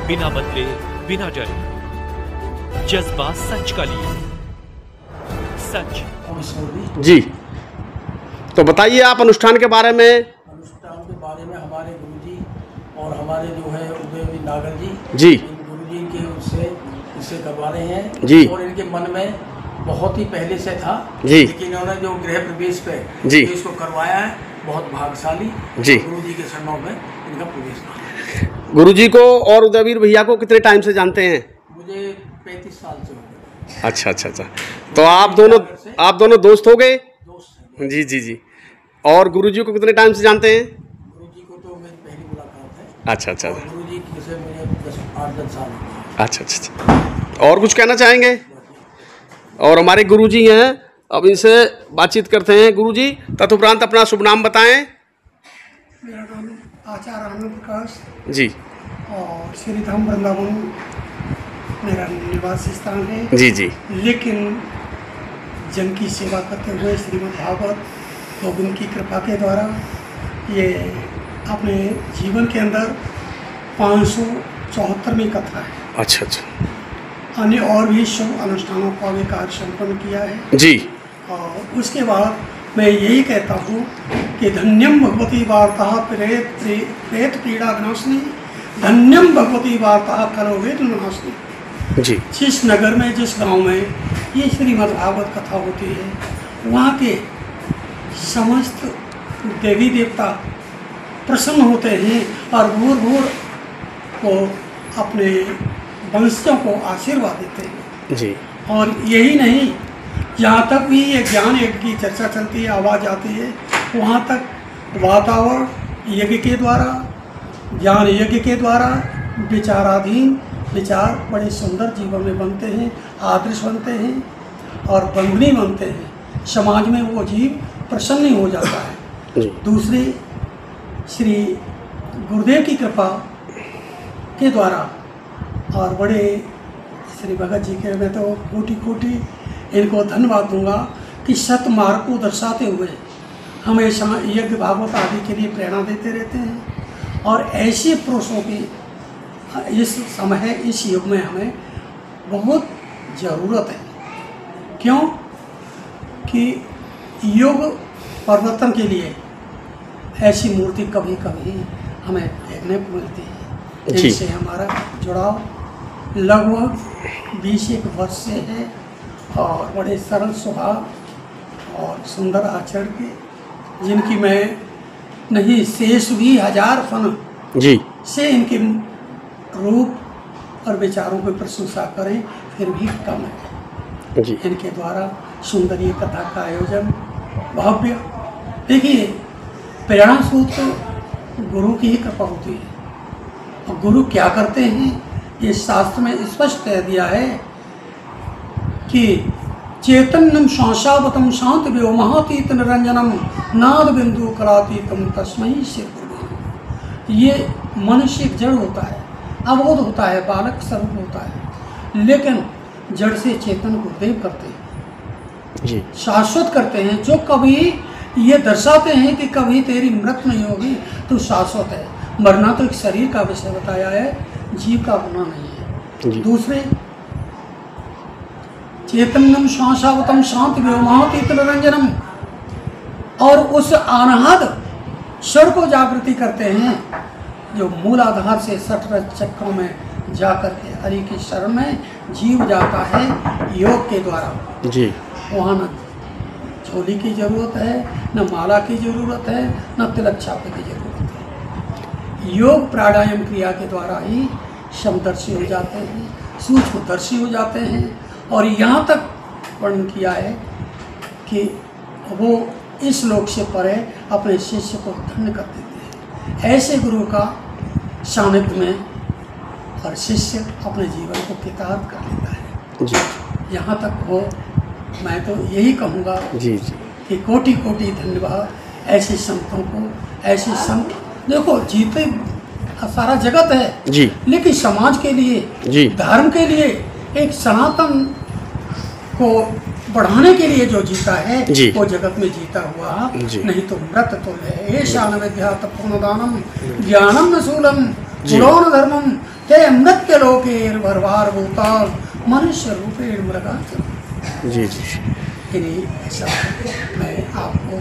बिना बदले, बिना डरे, जज्बा सच का लिए, सच। जी, तो बताइए आप अनुष्ठान के बारे में। अनुष्ठान के बारे में हमारे गुरुजी और हमारे जो है उदयवीर नागर जी इन गुरुजी के उससे इससे करवा रहे हैं जी। और इनके मन में बहुत ही पहले से था जी, लेकिन इन्होंने जो गृह प्रवेश पे जी जो इसको करवाया है, बहुत भाग्यशाली जी। गुरुजी के शरणों में इनका प्रवेश हुआ। गुरुजी को और उदयवीर भैया को कितने टाइम से जानते हैं? मुझे 35 साल से हो गए। अच्छा अच्छा अच्छा, तो आप दोनों दोस्त हो गए? दोस्त हैं। जी जी जी। और गुरुजी को कितने टाइम से जानते हैं? गुरुजी को तो मेरी पहली मुलाकात है। अच्छा अच्छा और गुरुजी से मुझे 8-10 साल हो गए। अच्छा अच्छा अच्छा। और कुछ कहना चाहेंगे? और हमारे गुरुजी हैं, अब इनसे बातचीत करते हैं। गुरुजी, तदुपरांत अपना शुभ नाम बताएं। मेरा नाम आचार्य आनंद प्रकाश जी और श्री धाम वृंदावन मेरा निवास स्थान है। जी जी। लेकिन जन की सेवा करते हुए श्रीमद् भागवत गोविंद की कृपा के द्वारा ये अपने जीवन के अंदर 574वीं कथा है। अच्छा अच्छा। अन्य और भी शुभ अनुष्ठानों का भी कार्य संपन्न किया है जी। और उसके बाद मैं यही कहता हूँ कि धन्यम भगवती वार्ता प्रेत पीड़ा विनाशिनी, धन्यम भगवती वार्ता करो वेद विनाशिनी। जी। जिस नगर में, जिस गांव में ये श्रीमद् भागवत कथा होती है, वहाँ के समस्त देवी देवता प्रसन्न होते हैं और भूर भूर को अपने वंशजों को आशीर्वाद देते हैं। जी। और यही नहीं, जहाँ तक भी ये ज्ञान यज्ञ की चर्चा चलती है, आवाज़ आती है, वहाँ तक वातावरण यज्ञ के द्वारा, ज्ञान यज्ञ के द्वारा विचाराधीन विचार बड़े सुंदर जीवन में बनते हैं, आदर्श बनते हैं और बंधनी बनते हैं। समाज में वो जीव प्रसन्न हो जाता है। जी। दूसरी, श्री गुरुदेव की कृपा के द्वारा और बड़े श्री भगत जी के, मैं तो कोटि कोटि इनको धन्यवाद दूंगा कि सत मार्ग को दर्शाते हुए हमेशा यज्ञ भागवत आदि के लिए प्रेरणा देते रहते हैं। और ऐसे पुरुषों की इस समय, इस युग में हमें बहुत ज़रूरत है। क्यों कि युग परिवर्तन के लिए ऐसी मूर्ति कभी कभी हमें देखने को मिलती है जिनसे हमारा जुड़ाव लगभग 21 वर्ष से है और बड़े सरल स्वभाव और सुंदर आचरण के, जिनकी मैं नहीं शेष भी 1000 फन जी से इनके रूप और विचारों की प्रशंसा करें फिर भी कम है। जी। इनके द्वारा सुंदर ये कथा का आयोजन भव्य। देखिए, प्रेरणा सूत्र गुरु की ही कृपा होती है। और गुरु क्या करते हैं, ये शास्त्र में स्पष्ट कह दिया है कि चैतन्यम शांशावतम शांत व्यो महातीत निरंजनम नाद बिंदु करातीतम तस्मै श्री गुरुवे। ये मनुष्य एक जड़ होता है, अबोध होता है, बालक स्वरूप होता है, लेकिन जड़ से चेतन गुरुदेव करते हैं जी, शाश्वत करते हैं। जो कभी ये दर्शाते हैं कि कभी तेरी मृत्यु नहीं होगी, तो शाश्वत है। मरना तो एक शरीर का विषय बताया है, जीव का होना नहीं है। दूसरे, चैतन्यम शांशावतम शांत व्योमातीत निरंजनम, और उस अनाहद स्वर को जागृति करते हैं जो मूलाधार से 60 चक्रों में जा करके हरि की शरण में जीव जाता है योग के द्वारा। जी। वहाँ न झोली की जरूरत है, न माला की जरूरत है, न तिलक छापे की जरूरत है। योग प्राणायाम क्रिया के द्वारा ही समदर्शी हो जाते हैं, सूक्ष्मदर्शी हो जाते हैं। और यहाँ तक वर्णन किया है कि वो इस लोक से परे अपने शिष्य को धन्य कर देते हैं। ऐसे गुरु का सानिध्य में और शिष्य अपने जीवन को कृतार्थ कर लेता है। जी। यहाँ तक हो, मैं तो यही कहूँगा जी जी कि कोटि कोटि धन्यवाद ऐसे संतों को। ऐसे संत देखो, जीते सारा जगत है जी, लेकिन समाज के लिए जी, धर्म के लिए, एक सनातन को बढ़ाने के लिए जो जीता है वो जगत में जीता हुआ, नहीं तो मृत तुल्य है। ऐशान विद्या तपोनदानम ज्ञानम न शूलम गुणो न धर्मम ते मृत्य लोकेर भरवार भूताल मनुष्य रूपेण मृगा। जी जी, ऐसा मैं आपको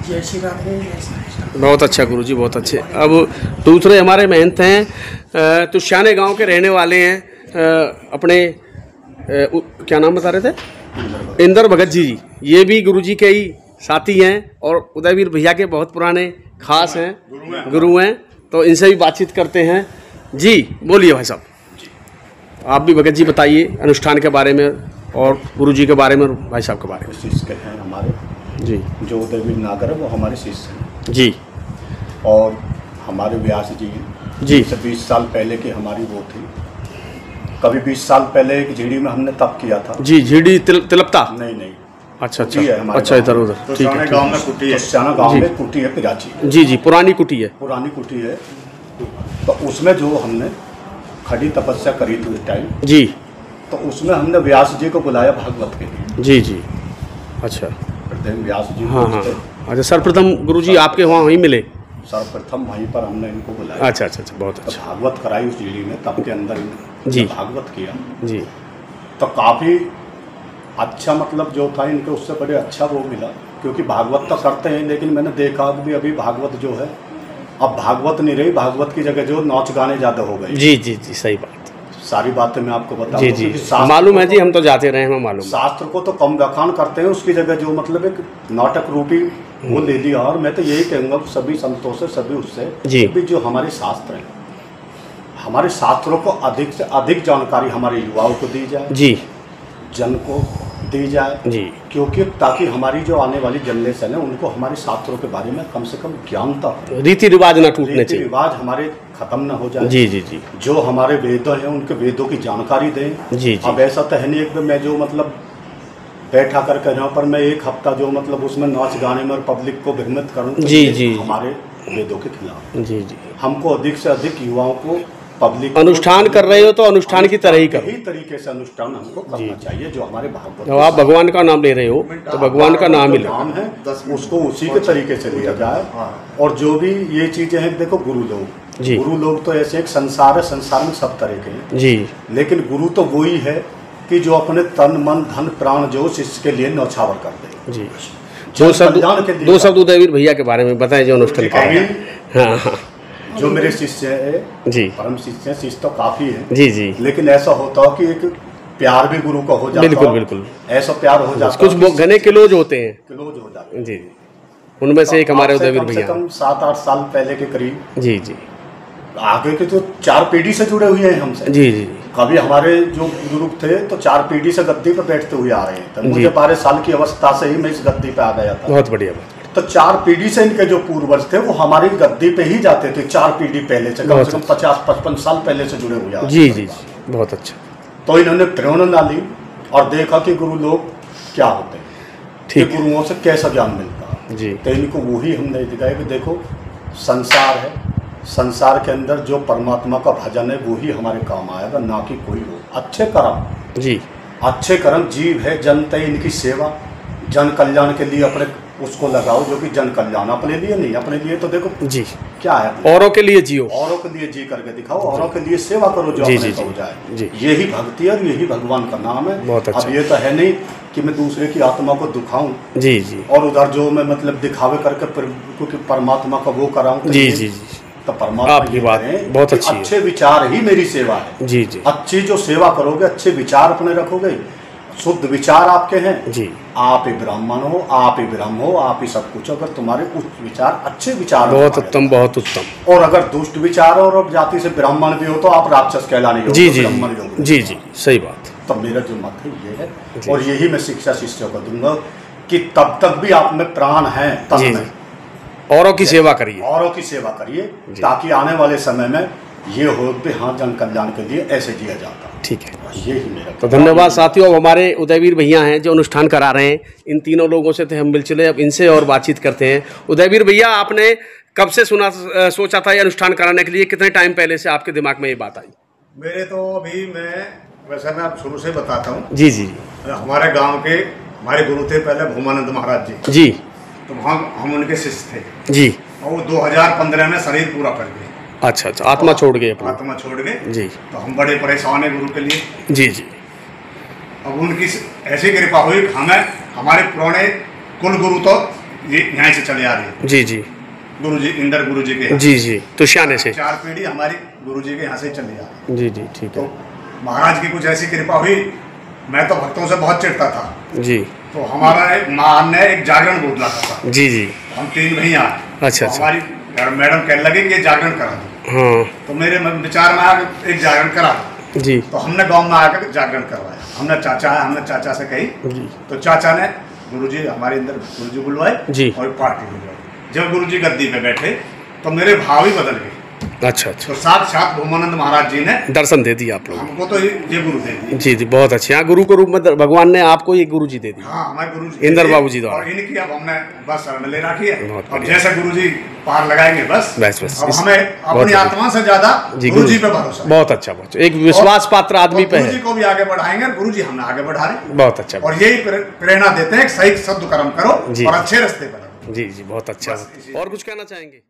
जय श्री राधे, जय श्री कृष्ण। बहुत अच्छा गुरुजी, बहुत अच्छे। अब दूसरे हमारे महंत हैं, तुशाने गांव के रहने वाले हैं, अपने क्या नाम बता रहे थे? इंदर भगत जी। ये भी गुरुजी के ही साथी हैं और उदयवीर भैया के बहुत पुराने खास हैं, गुरु हैं। तो इनसे भी बातचीत करते हैं। जी बोलिए भाई साहब, आप भी भगत जी बताइए अनुष्ठान के बारे में और गुरुजी के बारे में, भाई साहब के बारे में। शिष्य हैं हमारे जी, जो उदयवीर नागर है वो हमारे शिष्य हैं जी। और हमारे व्यास जी जी। 20 साल पहले की हमारी वो थी। कभी 20 साल पहले एक झीड़ी में हमने तप किया था। जी, झीड़ी तिलपता? नहीं, अच्छा कुटी है हमारे अच्छा, इधर उधर, तो ठीक है। गांव में कुटी है, शाना गांव में कुटी है पिराची। जी जी, पुरानी कुटी है। पुरानी कुटी है। तो उसमें जो हमने खड़ी तपस्या करी थी उस टाइम जी, तो उसमें हमने व्यास जी को बुलाया भागवत के लिए। जी जी, अच्छा। व्यास जी हाँ हाँ, अच्छा। सर्वप्रथम गुरुजी आपके वहाँ वहीं मिले? सर्वप्रथम वहीं पर हमने इनको बुलाया। अच्छा अच्छा अच्छा, बहुत तो अच्छा। भागवत कराई उस झीड़ी में, तब के अंदर जी। भागवत किया जी, तो काफ़ी अच्छा मतलब जो था इनके उससे बड़े अच्छा वो मिला। क्योंकि भागवत तो करते हैं लेकिन मैंने देखा कि अभी भागवत जो है अब भागवत नहीं रही, भागवत की जगह जो नाच गाने ज़्यादा हो गए। जी जी जी, सही बात। सारी बातें मैं आपको बता जी जी, मालूम है जी, हम तो जाते रहे हैं, मालूम। शास्त्र को तो कम व्याख्यान करते हैं, उसकी जगह जो मतलब एक नाटक रूपी वो ले लिया। और मैं तो यही कहूँगा सभी संतों से, सभी उससे जी, भी जो हमारे शास्त्र हैं, हमारे शास्त्रों को अधिक से अधिक जानकारी हमारे युवाओं को दी जाए, जी, जन को दी जाए जी, क्योंकि ताकि हमारी जो आने वाली जनरेशन है उनको हमारे शास्त्रों के बारे में कम से कम ज्ञानता हो, रीति रिवाज ना टूटने रीति चाहिए, रिवाज हमारे खत्म ना हो जाए। जी जी जी, जो हमारे वेद हैं उनके वेदों की जानकारी दें। जी जी। अब ऐसा तो है नहीं एक मैं जो मतलब बैठा करके यहाँ पर मैं एक हफ्ता जो मतलब उसमें नाच गाने में और पब्लिक को भ्रमित करूँ तो जी जी, हमारे वेदों के खिलाफ। जी जी, हमको अधिक से अधिक युवाओं को पब्लिक अनुष्ठान कर रहे हो तो अनुष्ठान की तरह ही करो। यही तरीके से अनुष्ठान हमको करना चाहिए जो हमारे भागवत। जब आप भगवान का नाम ले रहे हो तो भगवान का नाम ही लो, नाम है उसको उसी के तरीके से लिया जाए। और जो भी ये चीजें हैं, देखो गुरु लोग तो ऐसे एक संसार है, संसार में सब तरह के हैं जी, लेकिन गुरु तो वही है कि जो अपने तन मन धन प्राण जो शिष्य के लिए न्यौछावर कर दे। जी। दो शब्द उदयवीर भैया के बारे में बताएं जो अनुष्ठान कर रहे हैं। हाँ हाँ, जो मेरे शिष्य है जी, परम शिष्य हैं, शिष्य तो काफी है जी जी, लेकिन ऐसा होता हो कि एक प्यार भी गुरु का हो जाता। बिल्कुल बिल्कुल, ऐसा प्यार हो जाता। कुछ घने किलोज होते हैं, क्लोज हो जाते जी, उनमें से एक हमारे उदयवीर भैया। कम 7-8 साल पहले के करीब जी जी, आगे के तो 4 पीढ़ी से जुड़े हुए हैं हमसे। जी जी, कभी हमारे जो बुजुर्ग थे तो 4 पीढ़ी से गद्दी पर बैठते हुए आ रहे हैं। तो मुझे 12 साल की अवस्था से ही मैं इस गद्दी पे आ गया था। बहुत बढ़िया बात। तो 4 पीढ़ी से इनके जो पूर्वज थे वो हमारी गद्दी पे ही जाते थे। 4 पीढ़ी पहले से कम 50-55 साल पहले से जुड़े हुए। जी जी, बहुत अच्छा। तो इन्होंने प्रेरणा ली और देखा कि गुरु लोग क्या होते हैं, कि गुरुओं से कैसा ज्ञान मिलता है जी। तो इनको वही हमने दिखाया कि देखो संसार है, संसार के अंदर जो परमात्मा का भजन है वही हमारे काम आएगा, ना कि कोई हो। अच्छे कर्म जी, अच्छे कर्म जीव है जनते इनकी सेवा, जन कल्याण के लिए अपने उसको लगाओ जो कि जन कल्याण, अपने लिए नहीं। अपने लिए तो देखो जी क्या है, औरों के लिए जियो, औरों के लिए जी करके दिखाओ, औरों के लिए सेवा करो जो अपने को हो जाए। यही भक्ति है और यही भगवान का नाम है। बहुत अच्छा। अब ये तो है नहीं कि मैं दूसरे की आत्मा को दुखाऊं जी जी, और उधर जो मैं मतलब दिखावे करके क्योंकि परमात्मा का वो कराऊं जी जी जी। तो परमात्मा आपकी बात बहुत अच्छी है। अच्छे विचार ही मेरी सेवा है जी जी। अच्छी जो सेवा करोगे, अच्छे विचार अपने रखोगे, शुद्ध विचार आपके हैं जी, आप ही ब्राह्मण हो, आप ही ब्रह्म हो, आप ही सब कुछ। अगर तुम्हारे उच्च विचार, अच्छे विचार, बहुत उत्तम, बहुत उत्तम। और अगर दुष्ट विचार और जाति से ब्राह्मण भी हो तो आप राक्षस कहलाने योग्य जी जी जी जी, सही बात। तो मेरा जो मत है ये है और यही मैं शिक्षा शिष्यों को दूंगा कि तब तक भी आप में प्राण है तब में औरों की सेवा करिए, औरों की सेवा करिए, ताकि आने वाले समय में ये हो कि हाँ जन कल्याण के लिए ऐसे जिया जाता। ठीक है, यही मेरा। तो धन्यवाद साथियों। हमारे उदयवीर भैया हैं जो अनुष्ठान करा रहे हैं। इन तीनों लोगों से थे हम मिल चले, अब इनसे और बातचीत करते हैं। उदयवीर भैया, आपने कब से सोचा था ये अनुष्ठान कराने के लिए? कितने टाइम पहले से आपके दिमाग में ये बात आई? मेरे तो अभी वैसे मैं आप शुरू से बताता हूँ जी जी। हमारे गाँव के हमारे गुरु थे पहले भूमानंद महाराज जी जी, तो वहाँ हम उनके शिष्य थे जी, और वो 2015 में शरीर पूरा कर गए अच्छा अच्छा, आत्मा छोड़ गए अपनी। आत्मा छोड़ गए जी। तो हम बड़े परेशान है गुरु के लिए। जी जी। अब उनकी ऐसी कृपा हुई, हमें हमारे पुराने कुल गुरु तो ये यहाँ से चले आ रहे हैं। जी जी। गुरु जी, इंदर गुरु जी के। जी जी, तो शाने से 4 पीढ़ी हमारी गुरु जी के यहाँ से चली आ रही। जी जी, ठीक तो है। महाराज की कुछ ऐसी कृपा हुई, मैं तो भक्तों से बहुत चिढ़ता था। जी। तो हमारा माँ ने एक जागरण बोला था। जी जी। हम 3 भैया। अच्छा तो अच्छा। हमारी मैडम कहने लगे कि ये जागरण करा दो। हाँ। तो मेरे विचार में आकर एक जागरण करा दो। जी। तो हमने गांव में आकर जागरण करवाया। हमने चाचा से कही। जी। तो चाचा ने गुरुजी, हमारे अंदर गुरुजी बुलवाए जी। और पार्टी बुलवाई। जब गुरुजी गद्दी पे बैठे तो मेरे भाव ही बदल गए। अच्छा अच्छा। तो साक्षात भूमानंद महाराज जी ने दर्शन दे दिया आप लोगों हमको तो ये गुरु दे दिए। जी जी, बहुत अच्छे। यहाँ गुरु के रूप में भगवान ने आपको ये गुरु जी दे दी। हाँ, हमारे गुरु जी इंदर बाबू जी द्वारा। और इनकी अब हमने बस शरण ले रखी है। बहुत अब बढ़िया। जैसे गुरु जी पार लगाएंगे बस बस अब हमें अपनी बढ़िया। आत्मा से ज्यादा गुरु जी पे भरोसा है। बहुत अच्छा, बहुत एक विश्वास पात्र आदमी पे गुरु है। जी को भी आगे बढ़ाएंगे, गुरु जी हमें आगे बढ़ा रहे। बहुत अच्छा। और यही प्रेरणा देते हैं, सही सद कर्म करो जी। और अच्छे रास्ते पर। जी जी, बहुत अच्छा। और कुछ कहना चाहेंगे?